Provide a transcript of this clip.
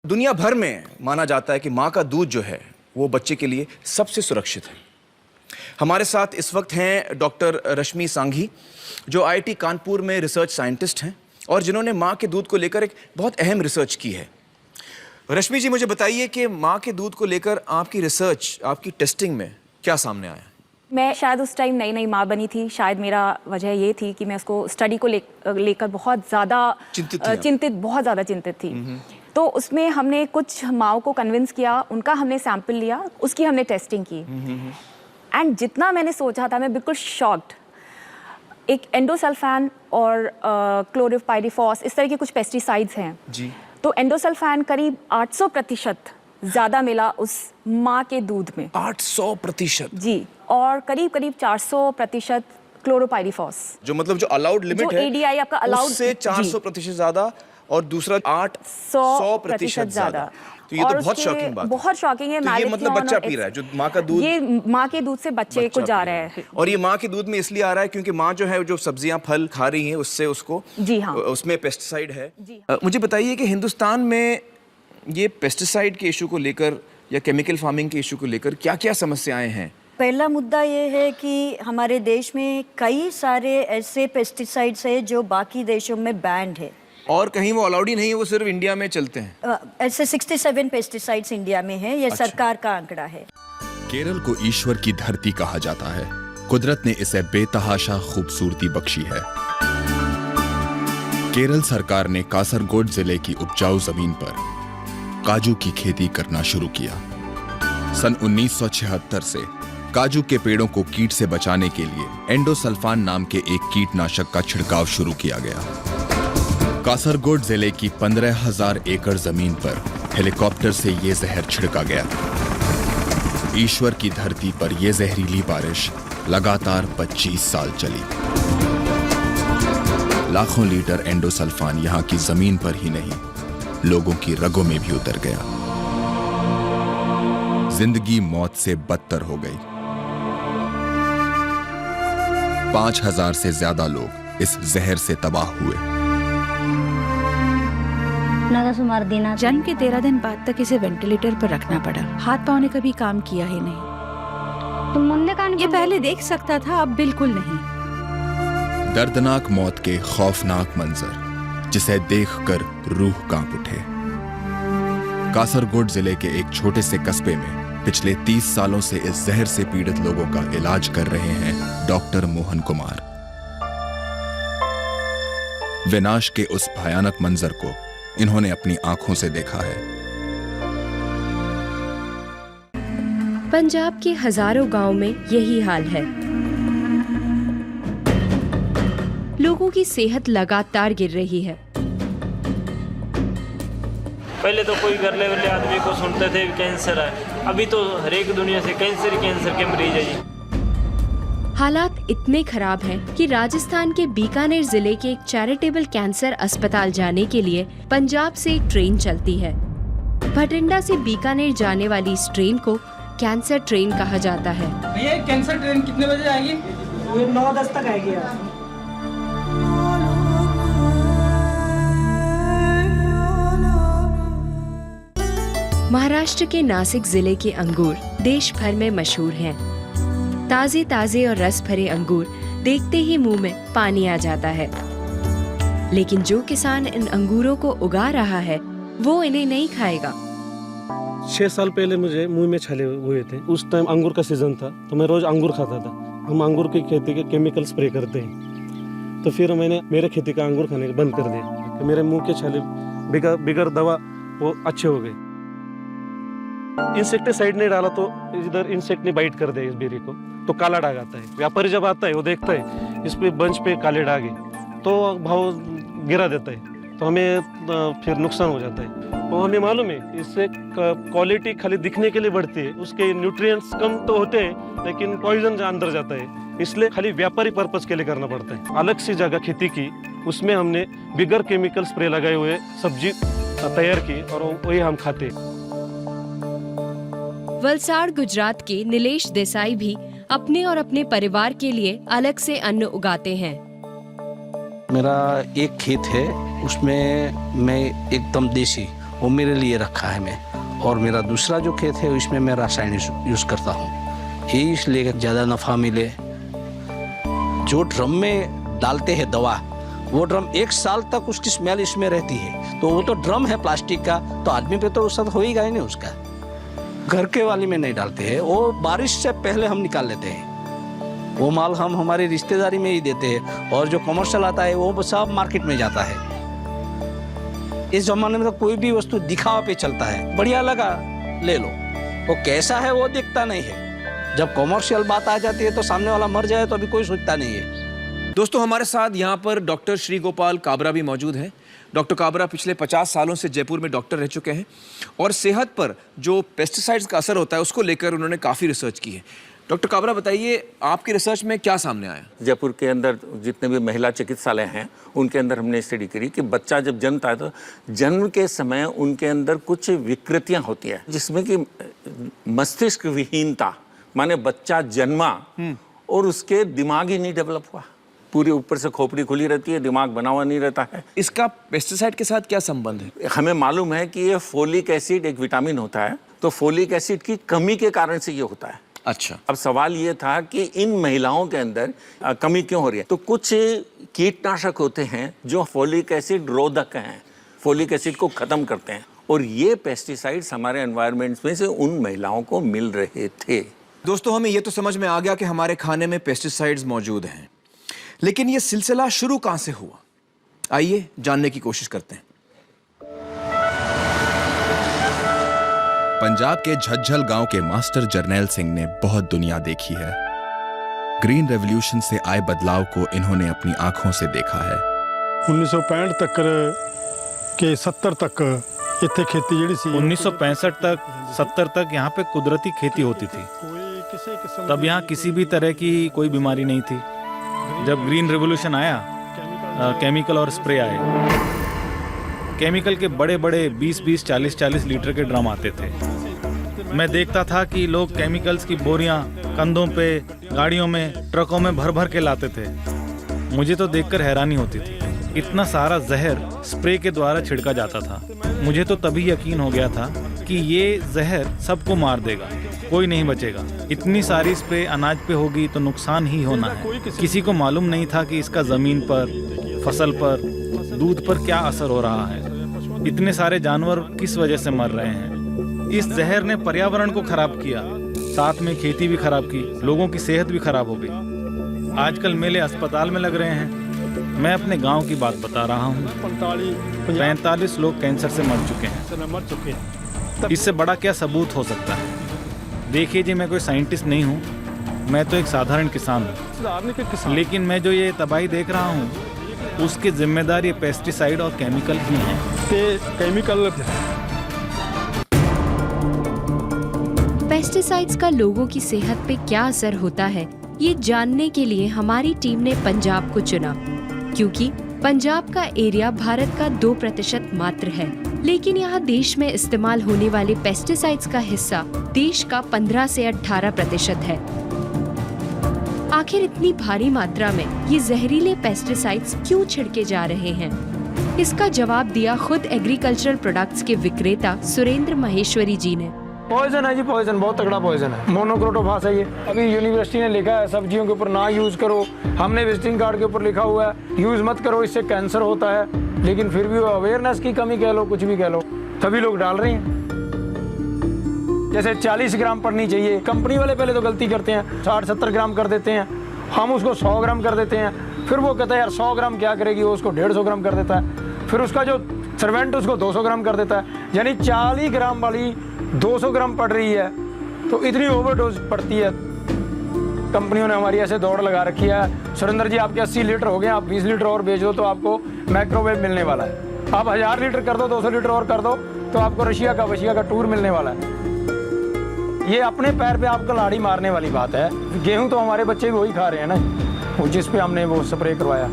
दुनिया भर में माना जाता है कि माँ का दूध जो है वो बच्चे के लिए सबसे सुरक्षित है। हमारे साथ इस वक्त हैं डॉक्टर रश्मि सांघी, जो आईआईटी कानपुर में रिसर्च साइंटिस्ट हैं और जिन्होंने माँ के दूध को लेकर एक बहुत अहम रिसर्च की है। रश्मि जी, मुझे बताइए कि माँ के दूध को लेकर आपकी रिसर्च, आपकी टेस्टिंग में क्या सामने आया? मैं शायद उस टाइम नई माँ बनी थी। शायद मेरा वजह ये थी कि मैं उसको स्टडी को लेकर बहुत ज़्यादा चिंतित थी। तो उसमें हमने कुछ माँओं को कन्विंस किया, उनका हमने सैंपल लिया, उसकी हमने टेस्टिंग की। एंड जितना मैंने सोचा था, मैं बिल्कुल शॉक्ड। एक एंडोसल्फान और क्लोरोपाइरीफॉस, इस तरह के कुछ पेस्टिसाइड्स हैं जी। तो एंडोसल्फान करीब 800% ज़्यादा मिला उस माँ के दूध में। 800%? जी। और करीब 400% क्लोरोपाइरीफॉस, जो मतलब जो अलाउड लिमिट है, एडीआई आपका अलाउड, उससे 400% ज्यादा, और दूसरा 800% ज्यादा। तो ये तो बहुत शॉकिंग बात है। बहुत शॉकिंग है। तो ये मतलब बच्चा पी रहा है, जो माँ का दूध, ये माँ के दूध से बच्चे को जा रहा है। और ये माँ के दूध में इसलिए आ रहा है क्योंकि माँ जो है, जो सब्जियां फल खा रही हैं, उससे उसको, जी हाँ, उसमें पेस्टिसाइड है। जी हाँ। मुझे बताइए कि हिंदुस्तान में ये पेस्टिसाइड के इशू को लेकर या केमिकल फार्मिंग के इशू को लेकर क्या क्या समस्याएं हैं? पहला मुद्दा ये है कि हमारे देश में कई सारे ऐसे पेस्टिसाइड्स हैं जो बाकी देशों में बैंड है और कहीं वो अलाउड ही नहीं है, वो सिर्फ इंडिया में चलते हैं। ऐसे 67 पेस्टिसाइड्स इंडिया में है। ये सरकार का आंकड़ा है। केरल को ईश्वर की धरती कहा जाता है। कुदरत ने इसे बेतहाशा खूबसूरती बख्शी है। केरल सरकार ने कासरगोड जिले की उपजाऊ जमीन पर काजू की खेती करना शुरू किया। सन 1976 से काजू के पेड़ों को कीट से बचाने के लिए एंडोसल्फान नाम के एक कीटनाशक का छिड़काव शुरू किया गया। कासरगोड जिले की 15,000 एकड़ जमीन पर हेलीकॉप्टर से यह जहर छिड़का गया। ईश्वर की धरती पर यह जहरीली बारिश लगातार 25 साल चली। लाखों लीटर एंडोसल्फान यहां की जमीन पर ही नहीं, लोगों की रगों में भी उतर गया। जिंदगी मौत से बदतर हो गई। 5,000 से ज्यादा लोग इस जहर से तबाह हुए। जन्म के 13 दिन बाद तक इसे वेंटिलेटर पर रखना पड़ा। हाथ पाँव ने कभी काम किया ही नहीं। ये पहले देख सकता था, अब बिल्कुल नहीं। दर्दनाक मौत के खौफनाक मंजर, जिसे देखकर रूह कांप उठे। कासरगोड जिले के एक छोटे से कस्बे में पिछले 30 सालों से इस जहर से पीड़ित लोगों का इलाज कर रहे हैं डॉक्टर मोहन कुमार। विनाश के उस भयानक मंजर को इन्होंने अपनी आंखों से देखा है। पंजाब के हजारों गांव में यही हाल है। लोगों की सेहत लगातार गिर रही है। पहले तो कोई घर लेवल आदमी को सुनते थे कैंसर है, अभी तो हर एक दुनिया से कैंसर के मरीज है जी। हालात इतने खराब हैं कि राजस्थान के बीकानेर जिले के एक चैरिटेबल कैंसर अस्पताल जाने के लिए पंजाब से एक ट्रेन चलती है। भटिंडा से बीकानेर जाने वाली इस ट्रेन को कैंसर ट्रेन कहा जाता है। भैया कैंसर ट्रेन कितने बजे आएगी? 9-10 तक आएगी। महाराष्ट्र के नासिक जिले के अंगूर देश भर में मशहूर हैं। ताजे ताजे और रस भरे अंगूर देखते ही मुंह में पानी आ जाता है। लेकिन जो किसान इन अंगूरों को उगा रहा है, वो इन्हें नहीं खाएगा। 6 साल पहले मुझे मुंह में छाले हुए थे। उस टाइम अंगूर का सीजन था, तो मैं रोज अंगूर खाता था। हम अंगूर की खेती के केमिकल स्प्रे करते हैं, तो फिर मैंने मेरे खेती का अंगूर खाने बंद कर दिया। तो मेरे मुंह के छाले बिगड़ दवा वो अच्छे हो गए। इंसेक्टिसाइड नहीं डाला तो इधर इंसेक्ट ने बाइट कर दिया इस बेरी को, तो काला दाग आता है। व्यापारी जब आता है वो देखता है इस पे बंच पे काले दाग है, तो भाव गिरा देता है, तो हमें फिर नुकसान हो जाता है। तो हमें मालूम है इससे क्वालिटी खाली दिखने के लिए बढ़ती है, उसके न्यूट्रिएंट्स कम तो होते हैं लेकिन पॉइजन अंदर जाता है, इसलिए खाली व्यापारी पर्पज के लिए करना पड़ता है। अलग सी जगह खेती की, उसमें हमने बिगर केमिकल स्प्रे लगाए हुए सब्जी तैयार की और वही हम खाते। वलसाड़ गुजरात के नीलेश देसाई भी अपने और अपने परिवार के लिए अलग से अन्न उगाते हैं। मेरा एक खेत है, उसमें मैं एकदम देसी वो मेरे लिए रखा है मैं। और मेरा दूसरा जो खेत है उसमें मैं रासायनिक यूज़ करता हूँ, ये इसलिए ज़्यादा नफ़ा मिले। जो ड्रम में डालते हैं दवा, वो ड्रम 1 साल तक उसकी स्मेल इसमें रहती है, तो वो तो ड्रम है प्लास्टिक का, तो आदमी पे तो असर होएगा ही नहीं उसका। घर के वाली में नहीं डालते हैं, वो बारिश से पहले हम निकाल लेते हैं। वो माल हम हमारी रिश्तेदारी में ही देते हैं, और जो कमर्शियल आता है वो सब मार्केट में जाता है। इस जमाने में तो कोई भी वस्तु दिखावा पे चलता है, बढ़िया लगा ले लो, वो कैसा है वो दिखता नहीं है। जब कमर्शियल बात आ जाती है तो सामने वाला मर जाए तो अभी कोई सोचता नहीं है। दोस्तों, हमारे साथ यहाँ पर डॉक्टर श्री गोपाल काबरा भी मौजूद हैं। डॉक्टर काबरा पिछले 50 सालों से जयपुर में डॉक्टर रह चुके हैं और सेहत पर जो पेस्टिसाइड्स का असर होता है उसको लेकर उन्होंने काफ़ी रिसर्च की है। डॉक्टर काबरा, बताइए आपकी रिसर्च में क्या सामने आया? जयपुर के अंदर जितने भी महिला चिकित्सालय हैं उनके अंदर हमने स्टडी करी कि बच्चा जब जन्मता है तो जन्म के समय उनके अंदर कुछ विकृतियां होती हैं, जिसमें कि मस्तिष्क विहीनता, माने बच्चा जन्मा और उसके दिमाग ही नहीं डेवलप हुआ, पूरी ऊपर से खोपड़ी खुली रहती है, दिमाग बना हुआ नहीं रहता है। इसका पेस्टिसाइड के साथ क्या संबंध है? हमें मालूम है कि ये फोलिक एसिड एक विटामिन होता है, तो फोलिक एसिड की कमी के कारण से ये होता है। अच्छा, अब सवाल ये था कि इन महिलाओं के अंदर कमी क्यों हो रही है? तो कुछ कीटनाशक होते हैं जो फोलिक एसिड रोधक हैं, फोलिक एसिड को खत्म करते हैं, और ये पेस्टिसाइड्स हमारे एनवायरनमेंट्स में से उन महिलाओं को मिल रहे थे। दोस्तों, हमें ये तो समझ में आ गया कि हमारे खाने में पेस्टिसाइड्स मौजूद हैं, लेकिन ये सिलसिला शुरू कहां से हुआ? आइए जानने की कोशिश करते हैं। पंजाब के झज्जल गांव के मास्टर जरनैल सिंह ने बहुत दुनिया देखी है। ग्रीन रेवोल्यूशन से आए बदलाव को इन्होंने अपनी आंखों से देखा है। 1965 तक के 70 तक इत्थे खेती जेड़ी सी 1965 तक 70 तक यहाँ पे कुदरती खेती होती थी। तब यहाँ किसी भी तरह की कोई बीमारी नहीं थी। जब ग्रीन रेवोल्यूशन आया, केमिकल और स्प्रे आए। केमिकल के बड़े बड़े 20-20, 40-40 लीटर के ड्रम आते थे। मैं देखता था कि लोग केमिकल्स की बोरियां कंधों पे, गाड़ियों में, ट्रकों में भर भर के लाते थे। मुझे तो देखकर हैरानी होती थी, इतना सारा जहर स्प्रे के द्वारा छिड़का जाता था। मुझे तो तभी यकीन हो गया था कि ये जहर सबको मार देगा, कोई नहीं बचेगा। इतनी सारी स्प्रे अनाज पे होगी तो नुकसान ही होना है। किसी को मालूम नहीं था कि इसका ज़मीन पर, फसल पर, दूध पर क्या असर हो रहा है। इतने सारे जानवर किस वजह से मर रहे हैं। इस जहर ने पर्यावरण को खराब किया, साथ में खेती भी खराब की, लोगों की सेहत भी खराब हो गई। आजकल मेले अस्पताल में लग रहे हैं। मैं अपने गांव की बात बता रहा हूँ। 45 लोग कैंसर से मर चुके हैं। इससे बड़ा क्या सबूत हो सकता है? देखिए जी, मैं कोई साइंटिस्ट नहीं हूँ, मैं तो एक साधारण किसान हूँ, लेकिन मैं जो ये तबाही देख रहा हूँ उसकी जिम्मेदार ये पेस्टिसाइड और केमिकल ही हैं। पेस्टिसाइड्स का लोगों की सेहत पे क्या असर होता है, ये जानने के लिए हमारी टीम ने पंजाब को चुना, क्योंकि पंजाब का एरिया भारत का 2% मात्र है, लेकिन यहाँ देश में इस्तेमाल होने वाले पेस्टिसाइड्स का हिस्सा देश का 15 से 18% है। आखिर इतनी भारी मात्रा में ये जहरीले पेस्टिसाइड्स क्यों छिड़के जा रहे हैं? इसका जवाब दिया खुद एग्रीकल्चरल प्रोडक्ट्स के विक्रेता सुरेंद्र महेश्वरी जी ने। पॉइजन है जी, पॉइजन, बहुत तगड़ा पॉइजन है। मोनोक्रोटोफास है ये। अभी यूनिवर्सिटी ने लिखा है सब्जियों के ऊपर ना यूज करो, हमने विजिटिंग कार्ड के ऊपर लिखा हुआ है यूज मत करो, इससे कैंसर होता है, लेकिन फिर भी अवेयरनेस की कमी कह लो, कुछ भी कह लो, सभी लोग डाल रहे हैं। जैसे 40 ग्राम पड़नी चाहिए, कंपनी वाले पहले तो गलती करते हैं, 60-70 ग्राम कर देते हैं, हम उसको 100 ग्राम कर देते हैं, फिर वो कहता है यार 100 ग्राम क्या करेगी, वो उसको 150 ग्राम कर देता है, फिर उसका जो सर्वेंट उसको 200 ग्राम कर देता है, यानी 40 ग्राम वाली 200 ग्राम पड़ रही है, तो इतनी ओवरडोज पड़ती है। कंपनियों ने हमारी ऐसे दौड़ लगा रखी है, सुरेंद्र जी आपके 80 लीटर हो गए, आप 20 लीटर और बेच दो तो आपको माइक्रोवेव मिलने वाला है, आप 1000 लीटर कर दो, 200 लीटर और कर दो तो आपको रशिया का टूर मिलने वाला है। ये अपने पैर पे आपको लाड़ी मारने वाली बात है। गेहूं तो हमारे बच्चे भी वही खा रहे हैं ना, वो जिस पे हमने वो स्प्रे करवाया।